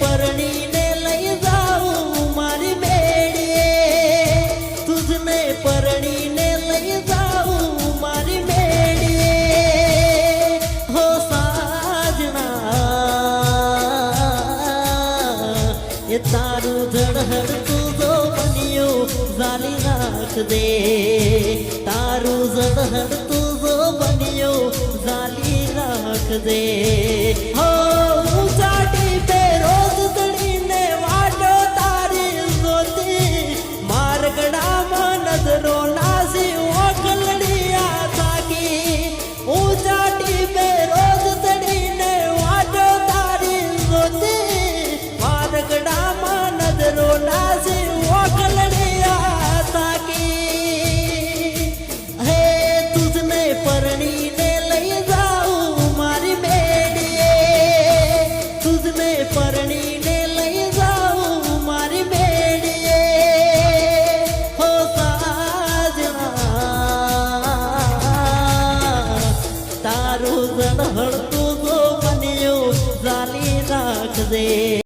પરણીને લઈ જાઉં મારી મેળીએ, તુજને પરણીને લઈ જાઉં મારી મેળીએ. હો સાજણા એ તારું ઝળહળતું જો બન્યું ઝાલી નાખ દે, તારું ઝળહળતું જો બન્યું ઝાલી નાખ દે. હો ઊંચાટી પે રોજ ચડીને વાટો તારી જોતી, મારગડામાં નજરો નાસી ઓખલડિયા થાકી. ઊંચાટી પે રોજ ચડીને વાટો તારી જોતી, મારગડામાં નજરો નાસી ઓખલડિયા થાકી. હે તુજને પરણીને લઈ જાઉં મારી મેળીએ, તુજને પરણીને લઈ જાઉં મારી મેળીએ. હો સાજણા તારું ઝળહળતું